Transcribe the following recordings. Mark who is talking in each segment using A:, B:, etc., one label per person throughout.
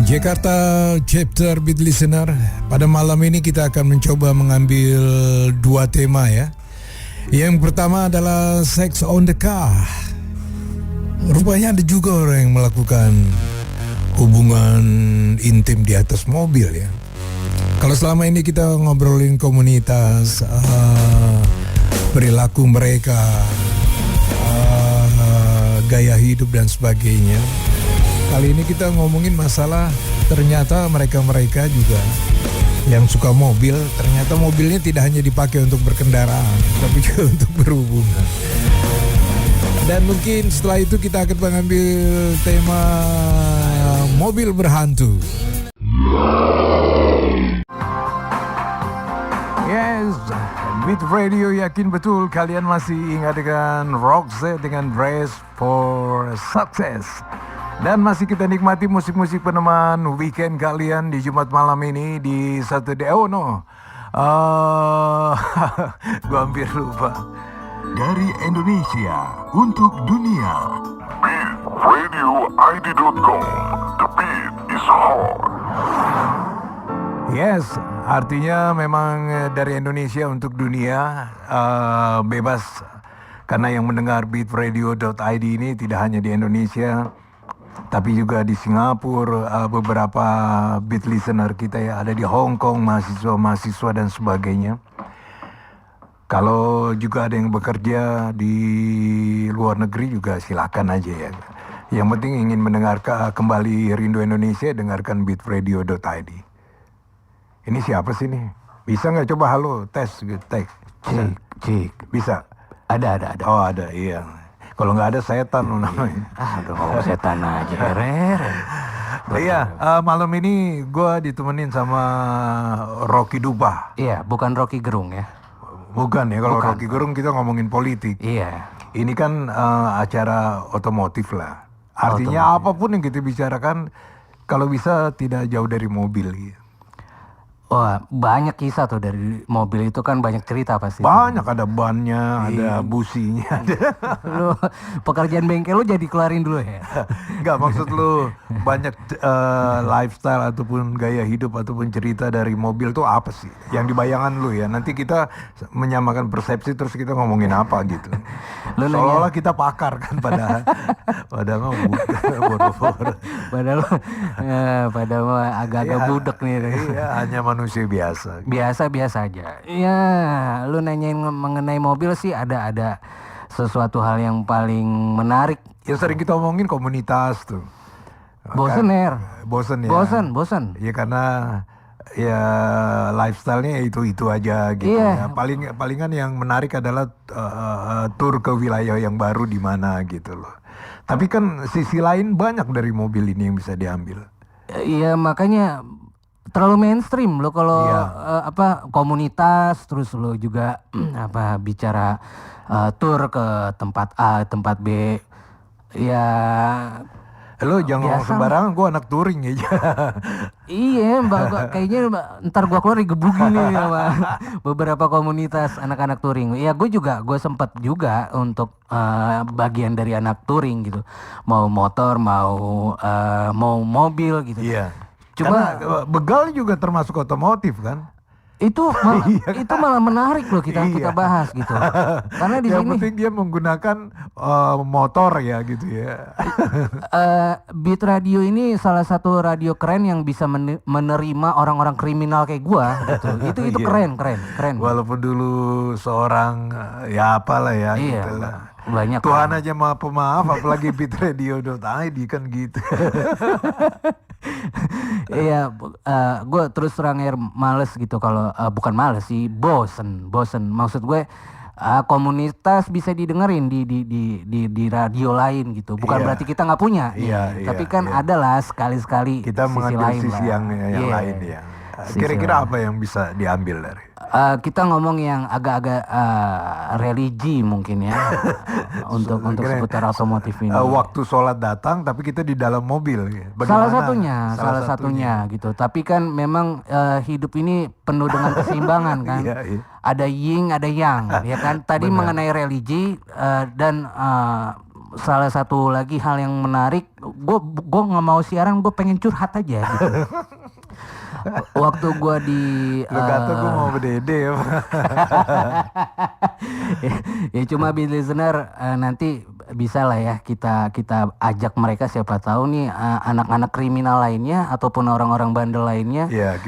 A: Jakarta Chapter Beat Listener, pada malam ini kita akan mencoba mengambil dua tema ya. Yang pertama adalah Sex on the Car. Rupanya ada juga orang yang melakukan hubungan intim di atas mobil ya. Kalau selama ini kita ngobrolin komunitas, perilaku mereka, gaya hidup dan sebagainya. Kali ini kita ngomongin masalah ternyata mereka-mereka juga yang suka mobil, ternyata mobilnya tidak hanya dipakai untuk berkendaraan, tapi juga untuk berhubungan. Dan mungkin setelah itu kita akan mengambil tema mobil berhantu. Yes, Beat Radio yakin betul kalian masih ingat dengan Roxette dengan Dress for Success. Dan masih kita nikmati musik-musik peneman weekend kalian di Jumat malam ini di Saturday. Oh no, gue hampir lupa. Dari Indonesia untuk dunia, BeatRadioID.com. The beat is hard. Yes, artinya memang dari Indonesia untuk dunia, bebas. Karena yang mendengar BeatRadio.id ini tidak hanya di Indonesia, tapi juga di Singapura, beberapa beat listener kita ya ada di Hong Kong, mahasiswa-mahasiswa dan sebagainya. Kalau juga ada yang bekerja di luar negeri juga silakan aja ya. Yang penting ingin mendengar kembali Rindu Indonesia, dengarkan beatradio.id. Ini siapa sih nih? Bisa nggak coba halo tes gitu, cik. Bisa? Ada. Oh ada, iya. Kalau nggak ada setan namanya.
B: Udah ngomong setan aja.
A: Iya, malam ini gue ditemenin sama Rocky Duba.
B: Iya, bukan Rocky Gerung ya.
A: Bukan ya, kalau Rocky Gerung kita ngomongin politik.
B: Iya.
A: Ini kan acara otomotif lah. Artinya apapun yang kita bicarakan, kalau bisa tidak jauh dari mobil gitu.
B: Wah, banyak kisah tuh dari mobil itu kan, banyak cerita pasti.
A: Banyak, ada bannya, ada businya.
B: Lu pekerjaan bengkel lu jadi kelarin dulu ya?
A: Enggak, maksud lu banyak lifestyle ataupun gaya hidup ataupun cerita dari mobil tuh apa sih? Yang dibayangan lu ya, nanti kita menyamakan persepsi terus kita ngomongin apa gitu. Seolah-olah kita pakar kan, padahal bodoh-bodoh.
B: Padahal agak-agak budek nih.
A: Iya, hanya manusia biasa.
B: Biasa aja. Ya, lu nanyain mengenai mobil sih ada sesuatu hal yang paling menarik.
A: Ya sering kita omongin komunitas tuh.
B: Bosen ya? Bosen.
A: Ya karena ya lifestyle-nya itu aja gitu ya. Palingan yang menarik adalah tur ke wilayah yang baru di mana gitu loh. Tapi kan sisi lain banyak dari mobil ini yang bisa diambil.
B: Iya, makanya terlalu mainstream lo kalau komunitas, terus lo juga bicara tur ke tempat A, tempat B. Ya
A: lo jangan ngomong sembarangan, gue anak touring aja.
B: Iya, kayaknya ntar gue keluar digebukin nih sama beberapa komunitas anak-anak touring. Ya gue sempat juga untuk bagian dari anak touring gitu. Mau motor, mau mobil gitu.
A: Iya.
B: Cuma
A: karena begal juga termasuk otomotif kan?
B: Itu malah menarik loh kita bahas gitu. Karena di
A: yang
B: sini
A: penting dia menggunakan motor ya gitu ya.
B: Beat Radio ini salah satu radio keren yang bisa menerima orang-orang kriminal kayak gua gitu. Itu keren.
A: Walaupun dulu seorang ya apalah ya gitu lah.
B: Banyak
A: Tuhan aja maha pemaaf, apalagi beatradio.id kan gitu.
B: Iya, gue terus terang males gitu kalau bukan males sih, bosen. Maksud gue komunitas bisa didengerin di radio lain gitu. Bukan berarti kita nggak punya, tapi kan ada lah sekali-sekali
A: kita
B: sisi
A: mengambil
B: lain
A: sisi yang lain ya. Kira-kira apa yang bisa diambil dari?
B: Kita ngomong yang agak-agak religi mungkin ya untuk seputar otomotif ini.
A: Waktu sholat datang tapi kita di dalam mobil.
B: Salah satunya gitu. Tapi kan memang hidup ini penuh dengan keseimbangan kan.
A: Iya.
B: Ada yin, ada yang, ya kan. Tadi mengenai religi dan salah satu lagi hal yang menarik, gue nggak mau siaran, gue pengen curhat aja gitu. Waktu gue di
A: Lu kata gue mau berdede ya.
B: ya cuma bit listener, nanti bisa lah ya kita ajak mereka, siapa tahu nih anak-anak kriminal lainnya ataupun orang-orang bandel lainnya
A: Iya,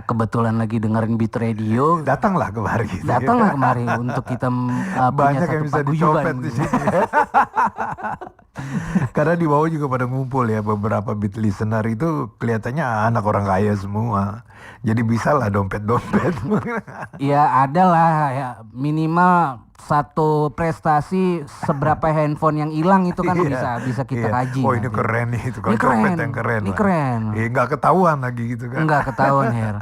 B: kebetulan lagi dengerin Beat Radio,
A: datanglah kemari.
B: datanglah kemari untuk kita punya
A: Banyak
B: satu
A: yang bisa
B: paguyuban.
A: dicopet di sini. Karena di bawah juga pada ngumpul ya, beberapa beat listener itu kelihatannya anak orang kaya semua. Jadi bisa lah dompet-dompet.
B: Ya ada lah ya, minimal satu prestasi seberapa handphone yang hilang itu kan
A: Iya,
B: bisa kita
A: iya.
B: kaji.
A: Oh ini
B: nanti.
A: keren nih, itu kalau
B: Ini keren,
A: dompet yang keren.
B: ini
A: lah.
B: keren.
A: Nggak ketahuan lagi gitu kan.
B: Enggak ketahuan Her.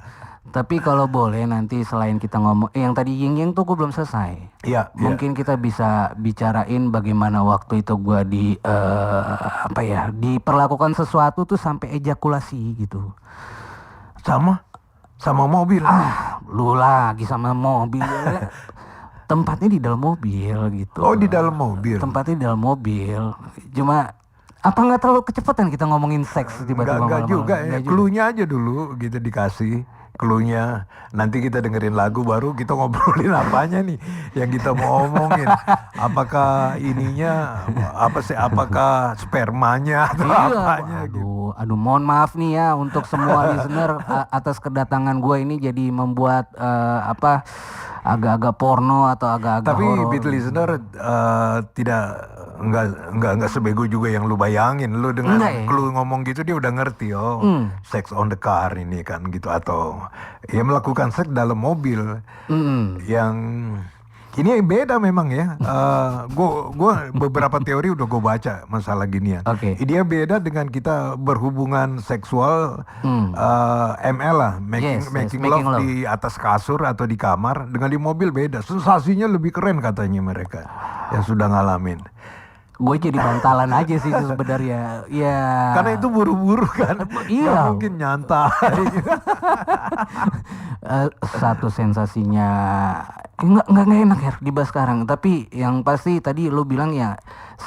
B: Tapi kalau boleh nanti selain kita ngomong yang tadi Ying tuh gue belum selesai.
A: Iya.
B: Mungkin kita bisa bicarain bagaimana waktu itu gue diperlakukan sesuatu tuh sampai ejakulasi gitu.
A: Sama mobil.
B: Lu lagi sama mobil. Tempatnya di dalam mobil gitu.
A: Oh di dalam mobil.
B: Tempatnya di dalam mobil. Cuma apa nggak terlalu kecepatan kita ngomongin seks tiba-tiba
A: Enggak
B: malam-malam?
A: juga ya.
B: Nggak juga.
A: Cluenya aja dulu gitu dikasih. Cluenya nanti kita dengerin lagu baru kita ngobrolin apanya nih yang kita mau omongin. Apakah ininya apakah spermanya atau apanya gitu.
B: Aduh, mohon maaf nih ya untuk semua listener atas kedatangan gue ini jadi membuat agak-agak porno atau agak-agak
A: Tapi
B: horor.
A: beat listener enggak sebego juga yang lu bayangin. Lu dengan
B: Enggak ya?
A: lu ngomong gitu dia udah ngerti sex on the car ini kan gitu, atau ya melakukan seks dalam mobil. Yang ini beda memang ya. Gue beberapa teori udah gue baca masalah ginian.
B: Oke.
A: Dia beda dengan kita berhubungan seksual ML lah, making
B: making
A: love
B: love.
A: di atas kasur atau di kamar. Dengan di mobil beda. Sensasinya lebih keren katanya mereka yang sudah ngalamin.
B: Gue jadi bantalan aja sih sebenarnya. Ya.
A: Karena itu buru-buru kan.
B: Iya.
A: Nggak mungkin nyantai.
B: Satu sensasinya nggak enak ya dibahas sekarang. Tapi yang pasti tadi lu bilang ya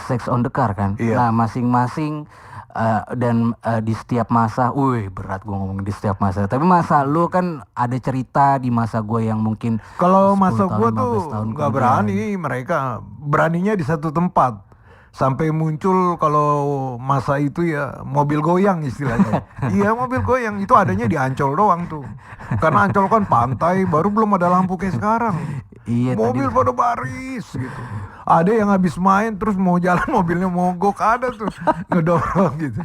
B: sex on the car kan.
A: Iya.
B: Nah masing-masing dan di setiap masa, berat gue ngomong di setiap masa. Tapi masa lu kan ada cerita di masa gue yang mungkin
A: Kalau
B: 10
A: masa
B: tahun,
A: gue
B: 15
A: tuh
B: tahun
A: nggak
B: kemudian.
A: berani, mereka beraninya di satu tempat. Sampai muncul kalau masa itu ya mobil goyang istilahnya. Iya mobil goyang itu adanya di Ancol doang tuh. Karena Ancol kan pantai, baru belum ada lampu kayak sekarang.
B: Iya,
A: Mobil pada baris gitu. Ada yang habis main terus mau jalan mobilnya mogok, ada tuh ngedorong gitu.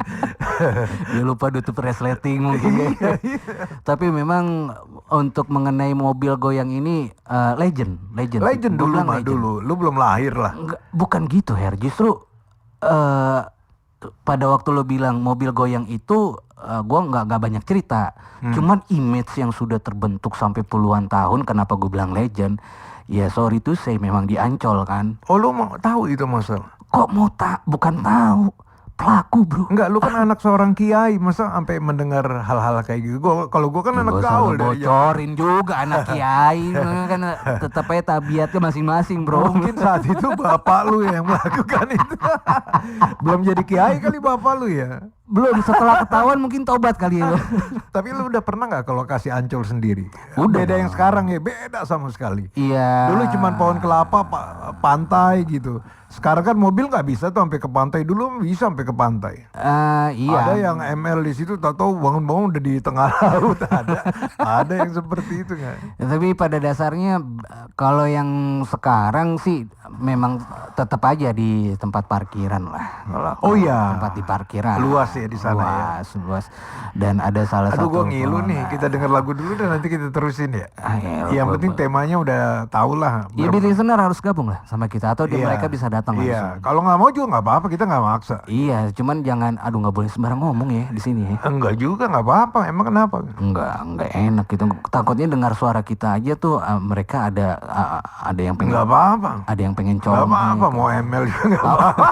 B: Dia lupa tutup resleting mungkin ya. Tapi memang untuk mengenai mobil goyang ini legend.
A: Legend
B: Gua
A: dulu
B: bilang
A: mah
B: legend.
A: dulu. Lu belum lahir lah.
B: Enggak, bukan gitu Her, justru pada waktu lo bilang mobil goyang itu gue nggak banyak cerita. Cuman image yang sudah terbentuk sampai puluhan tahun, kenapa gue bilang legend? Ya sorry to say memang di Ancol kan.
A: Oh lu mau tahu itu masalah?
B: Kok mau bukan tahu, pelaku bro.
A: Enggak, lu kan anak seorang kiai, masa sampai mendengar hal-hal kayak gitu. Kalau gua kan anak
B: Gak usah
A: gaul
B: lo
A: dari
B: bocorin juga anak kiai kan tetap aja tabiatnya masing-masing bro.
A: Mungkin saat itu bapak lu yang melakukan itu. Belum jadi kiai kali bapak lu ya.
B: Belum, setelah ketahuan mungkin tobat kali ya lo.
A: Tapi lu udah pernah nggak ke lokasi Ancol sendiri?
B: Udah
A: Beda yang
B: dong.
A: sekarang ya, beda sama sekali.
B: Iya.
A: Dulu cuman pohon kelapa, pantai gitu. Sekarang kan mobil nggak bisa tuh sampai ke pantai. Dulu bisa sampai ke pantai.
B: Iya.
A: Ada yang ML di situ, tahu bangun-bangun udah di tengah laut. Ada yang seperti itu nggak?
B: Ya, tapi pada dasarnya kalau yang sekarang sih memang tetap aja di tempat parkiran lah.
A: Oh iya.
B: Tempat di parkiran.
A: Luas ya di sana ya.
B: Luas. Dan ada salah
A: Aduh
B: satu.
A: gue ngilu nih, kita denger lagu dulu dan nanti kita terusin ya. Yang penting temanya udah tau lah.
B: Ya beat listener harus gabung lah sama kita atau
A: Iya.
B: mereka bisa datang langsung.
A: Iya, kalau nggak mau juga nggak apa-apa, kita nggak maksa.
B: Iya, cuman jangan, nggak boleh sembarang ngomong ya di sini ya.
A: Enggak juga, nggak apa-apa. Emang kenapa?
B: Enggak enak gitu. Takutnya dengar suara kita aja tuh mereka ada yang pengen.
A: Nggak apa-apa.
B: Ada yang pengen
A: Nggak
B: colong.
A: apa-apa, mau ML juga nggak apa-apa.